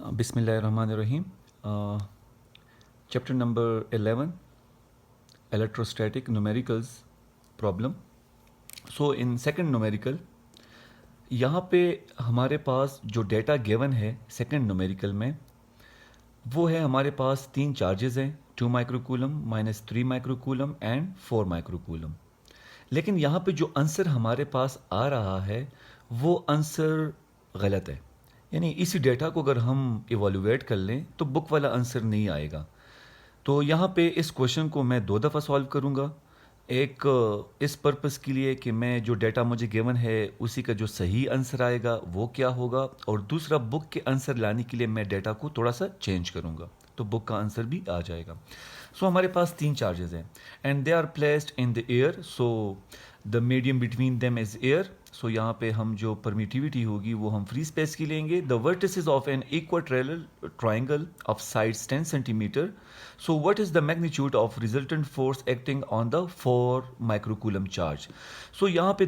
Bismillahirrahmanirrahim. Chapter number 11, Electrostatic Numericals Problem. So in second numerical, यहाँ पे हमारे पास जो डेटा गिवन है सेकंड न्यूमेरिकल में वो है हमारे पास तीन चार्जेस हैं 2 माइक्रोकूलम -3 माइक्रोकूलम एंड 4 माइक्रोकूलम। लेकिन यहाँ पे जो आंसर हमारे पास आ रहा है वो आंसर गलत है। यानी इसी डेटा को अगर हम इवोल्यूएट कर लें तो बुक वाला आंसर नहीं आएगा। तो यहाँ पे इस क्वेश्चन को मैं 2 दफ़ा सॉल्व करूँगा। एक इस पर्पस के लिए कि मैं जो डेटा मुझे गिवन है उसी का जो सही आंसर आएगा वो क्या होगा, और दूसरा बुक के आंसर लाने के लिए मैं डेटा को थोड़ा सा चेंज करूँगा तो बुक का आंसर भी आ जाएगा। सो हमारे पास तीन चार्जेस हैं and they are placed in the air, so the medium between them is air. So यहाँ पे हम जो परमिटिविटी होगी वो हम फ्री स्पेस की लेंगे। The vertices of an equilateral triangle of sides 10 centimetre. So what is the magnitude of resultant force acting on the 4 microcoulomb charge. So यहाँ पे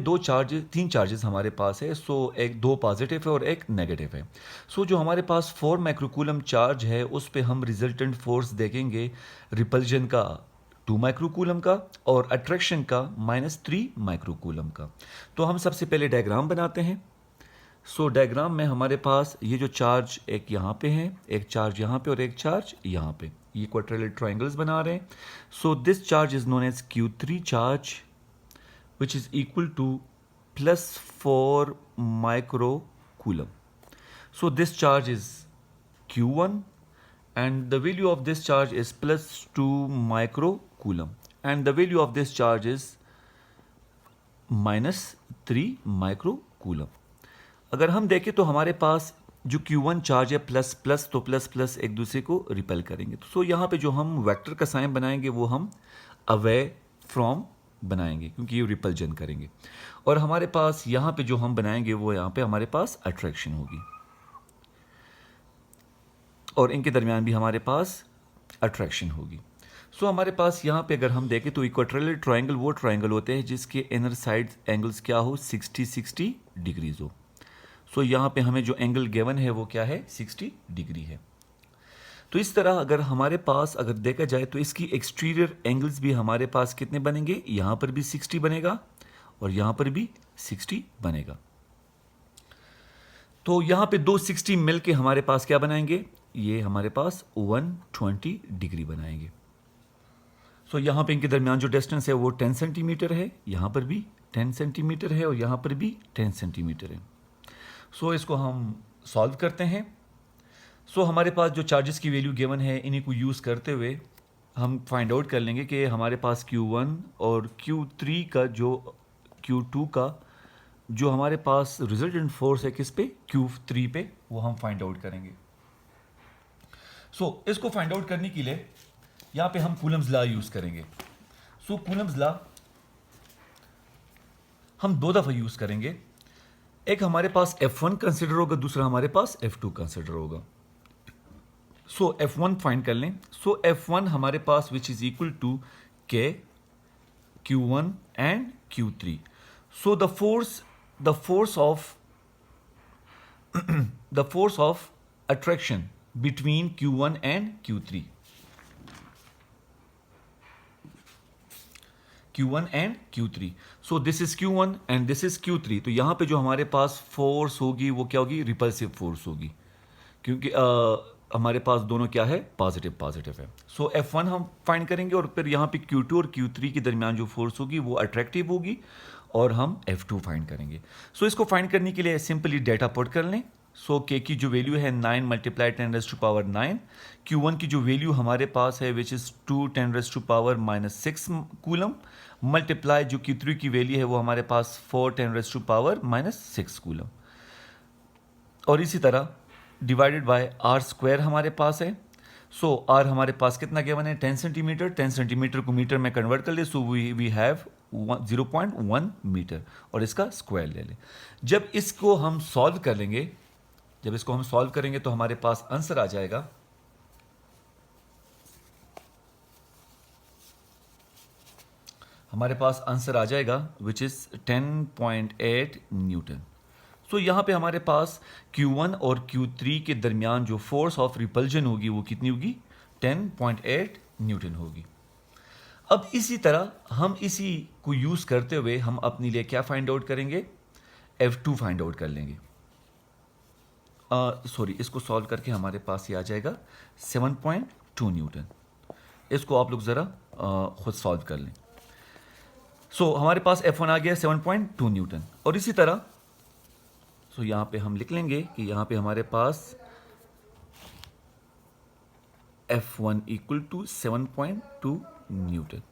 तीन चार्जेस हमारे पास है। सो एक दो पॉजिटिव है और एक नेगेटिव है। सो जो हमारे पास 4 माइक्रोकूलम चार्ज है उस पे हम रिजल्टेंट फोर्स देखेंगे रिपल्जन का 2 माइक्रोकूलम का और अट्रैक्शन का -3 माइक्रोकूलम का। तो हम सबसे पहले डायग्राम बनाते हैं। सो डायग्राम में हमारे पास ये जो चार्ज एक यहाँ पे है, एक चार्ज यहाँ पे और एक चार्ज यहाँ पे, ये इक्वाटोरियल ट्रायंगल्स बना रहे हैं। So this charge is known as Q3 charge which is equal to +4 microcoulomb. So this charge is Q1 and the value of this charge is +2 microcoulomb and the value of this charge is -3 microcoulomb। अगर हम देखें तो हमारे पास जो Q1 charge है plus plus, तो plus plus एक दूसरे को रिपेल करेंगे। तो यहाँ पे जो हम वेक्टर का साइन बनाएंगे वो हम अवे फ्रॉम बनाएंगे क्योंकि ये रिपल्जन करेंगे। और हमारे पास यहाँ पे जो हम बनाएंगे वो यहाँ पे हमारे पास अट्रैक्शन होगी और इनके दरमियान भी हमारे पास अट्रैक्शन होगी। सो हमारे पास यहाँ पे अगर हम देखें तो इक्वाटोरियल ट्रायंगल वो ट्रायंगल होते हैं जिसके इनर साइड एंगल्स क्या हो 60 डिग्रीज हो। सो यहाँ पे हमें जो एंगल गिवन है वो क्या है 60 डिग्री है। तो इस तरह अगर हमारे पास अगर देखा जाए तो इसकी एक्सटीरियर एंगल्स भी हमारे पास कितने बनेंगे, यहाँ पर भी 60 बनेगा और यहाँ पर भी 60 बनेगा। तो यहाँ पे दो 60 मिल के हमारे पास क्या बनाएंगे, ये हमारे पास 120 डिग्री बनाएंगे। सो यहाँ पे इनके दरमियान जो डिस्टेंस है वो 10 सेंटीमीटर है, यहाँ पर भी 10 सेंटीमीटर है और यहाँ पर भी 10 सेंटीमीटर है। सो इसको हम सॉल्व करते हैं। सो हमारे पास जो चार्जेस की वैल्यू गिवन है इन्हीं को यूज़ करते हुए हम फाइंड आउट कर लेंगे कि हमारे पास Q1 और Q3 का जो Q2 का जो हमारे पास रिजल्टेंट फोर्स है किस पे, Q3 पे, वो हम फाइंड आउट करेंगे। सो इसको फाइंड आउट करने के लिए यहाँ पे हम कूलम्स लॉ यूज़ करेंगे। सो कूलम्स लॉ हम 2 दफ़ा यूज़ करेंगे। एक हमारे पास F1 कंसिडर होगा, दूसरा हमारे पास F2 कंसिडर होगा। सो F1 फाइंड कर लें। सो F1 हमारे पास which is equal to K Q1 and Q3। So the force of attraction between Q1 and Q3, Q1 and Q3। So this is Q1 and this is Q3। तो यहाँ पे जो हमारे पास force होगी वो क्या होगी, रिपल्सिव फोर्स होगी, क्योंकि हमारे पास दोनों क्या है, पॉजिटिव है। सो F1 हम फाइंड करेंगे और फिर यहाँ पे Q2 और Q3 के दरमियान जो फोर्स होगी वो अट्रैक्टिव होगी और हम F2 फाइंड करेंगे। सो इसको फाइंड करने के लिए सिंपली डेटा पुट कर लें। सो K की जो वैल्यू है 9 × 10⁻⁹। Q1 की जो वैल्यू हमारे पास है विच इज़ 2 10⁻⁻6 कूलम, मल्टीप्लाई जो Q3 की वैल्यू है वो हमारे पास 4 10⁻⁻6 कूलम, और इसी तरह डिवाइडेड बाय R² हमारे पास है। सो R हमारे पास कितना गिवन है 10 सेंटीमीटर। 10 सेंटीमीटर को मीटर में कन्वर्ट कर ले, सो वी हैव 0.1 मीटर और इसका स्क्वायर ले लें। जब इसको हम सॉल्व करेंगे तो हमारे पास आंसर आ जाएगा विच इज 10.8 न्यूटन। सो यहाँ पे हमारे पास Q1 और Q3 के दरमियान जो फोर्स ऑफ रिपल्जन होगी वो कितनी होगी, 10.8 न्यूटन होगी। अब इसी तरह हम इसी को यूज करते हुए हम अपने लिए क्या फाइंड आउट करेंगे, F2 फाइंड आउट कर लेंगे। इसको सॉल्व करके हमारे पास ये आ जाएगा 7.2 न्यूटन। इसको आप लोग ज़रा खुद सॉल्व कर लें। हमारे पास F1 आ गया 7.2 न्यूटन। और इसी तरह यहाँ पे हम लिख लेंगे कि यहाँ पे हमारे पास F1 इक्वल टू 7.2 न्यूटन।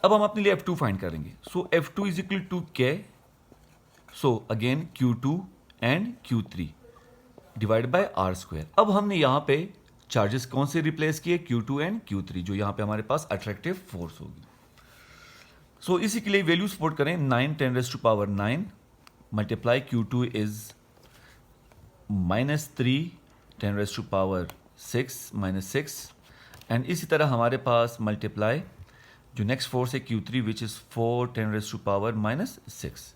अब हम अपने लिए F2 फाइंड करेंगे। F2 is equal to K, again Q2 and Q3 divide by R square. अब हमने यहाँ पे चार्जेस कौन से रिप्लेस किए, Q2 एंड Q3, जो यहाँ पे हमारे पास अट्रैक्टिव फोर्स होगी। इसी के लिए वैल्यू सपोर्ट करें, 9 10⁻⁹ मल्टीप्लाई Q2 इज -3 10⁻⁶ एंड इसी तरह हमारे पास मल्टीप्लाई जो नेक्स्ट फोर्स है Q3 विच इज 4 10⁻⁻6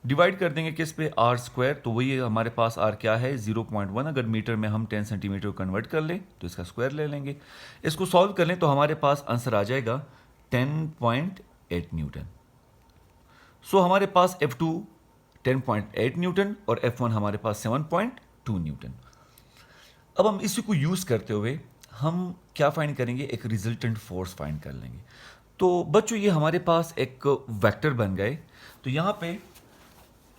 डिवाइड कर देंगे किस पे, R स्क्वायर। तो वही हमारे पास R क्या है, 0.1। अगर मीटर में हम 10 सेंटीमीटर को कन्वर्ट कर लें तो इसका स्क्वायर ले लेंगे। इसको सॉल्व कर लें तो हमारे पास आंसर आ जाएगा 10.8 न्यूटन। हमारे पास F2 10.8 न्यूटन और F1 हमारे पास 7.2 न्यूटन। अब हम इसी को यूज करते हुए हम क्या फाइंड करेंगे, एक रिजल्टेंट फोर्स फाइंड कर लेंगे। तो बच्चों ये हमारे पास एक वेक्टर बन गए। तो यहाँ पे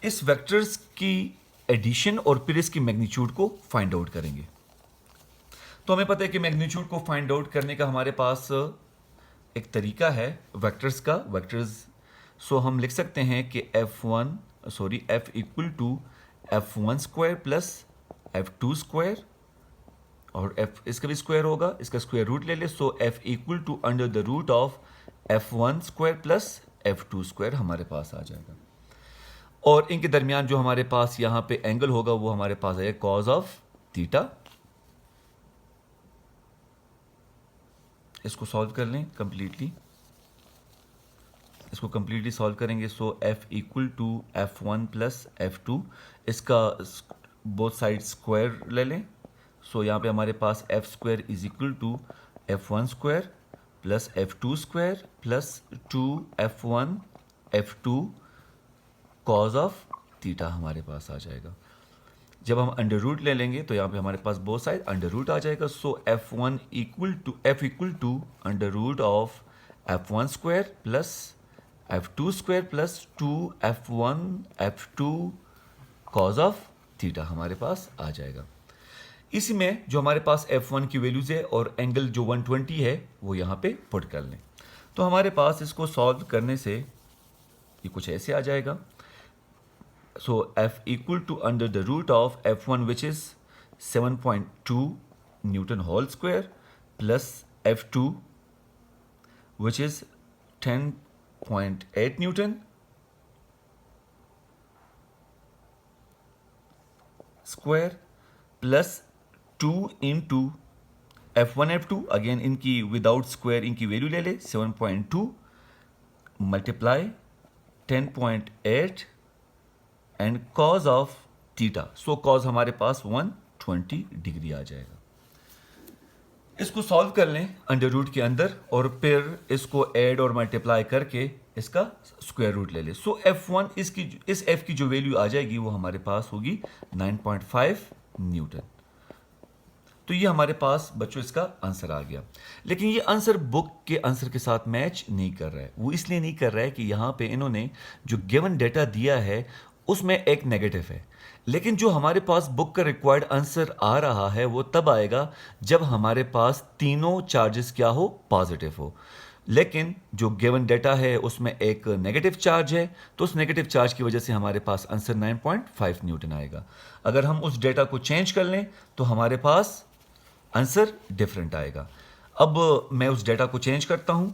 इस वेक्टर्स की एडिशन और फिर इसकी मैग्नीट्यूड को फाइंड आउट करेंगे। तो हमें पता है कि मैग्नीट्यूड को फाइंड आउट करने का हमारे पास एक तरीका है वेक्टर्स का। हम लिख सकते हैं कि F equal to F1 square plus F2 square, और F इसका भी स्क्वायर होगा, इसका स्क्वायर रूट ले ले। F equal to under the root of F1 square plus F2 square हमारे पास आ जाएगा। और इनके दरमियान जो हमारे पास यहाँ पे एंगल होगा वो हमारे पास है कॉज ऑफ थीटा। इसको सॉल्व कर लें कंप्लीटली। इसको कंप्लीटली सॉल्व करेंगे। F equal to F1 plus F2, इसका बोथ साइड स्क्वायर ले लें। यहाँ पे हमारे पास F square is equal to F1 square plus F2 square plus 2F1 F2 cos of theta हमारे पास आ जाएगा। जब हम अंडर रूट ले लेंगे तो यहाँ पे हमारे पास बोथ साइड अंडर रूट आ जाएगा। F equal to under root of F1 square plus F2 square plus 2F1 F2 cos of theta हमारे पास आ जाएगा। इसी में जो हमारे पास F1 की वैल्यूज है और एंगल जो 120 है वो यहाँ पे पुट कर लें। तो हमारे पास इसको सॉल्व करने से ये कुछ ऐसे आ जाएगा। F equal to under the root of F1 which is 7.2 newton whole square plus F2 which is 10.8 newton square plus 2 into F1 F2, again इनकी विदाउट स्क्वायर इनकी वैल्यू ले ले, 7.2 multiply 10.8 and cos of theta. Cos हमारे पास 120 degree आ जाएगा। इसको solve कर लें अंडर रूट के अंदर और फिर इसको ऐड और मल्टीप्लाई करके इसका स्क्वायर रूट ले ले। F1 इस F की जो वैल्यू आ जाएगी वो हमारे पास होगी 9.5 न्यूटन। तो ये हमारे पास बच्चों इसका आंसर आ गया। लेकिन ये आंसर बुक के आंसर के साथ मैच नहीं कर रहा है। वो इसलिए नहीं कर रहा है कि यहाँ पे इन्होंने जो गिवन डेटा दिया है उसमें एक नेगेटिव है, लेकिन जो हमारे पास बुक का रिक्वायर्ड आंसर आ रहा है वो तब आएगा जब हमारे पास तीनों चार्जेस क्या हो, पॉजिटिव हो। लेकिन जो गिवन डेटा है उसमें एक नेगेटिव चार्ज है, तो उस नेगेटिव चार्ज की वजह से हमारे पास आंसर 9.5 न्यूटन आएगा। अगर हम उस डेटा को चेंज कर लें तो हमारे पास आंसर डिफरेंट आएगा। अब मैं उस डेटा को चेंज करता हूं।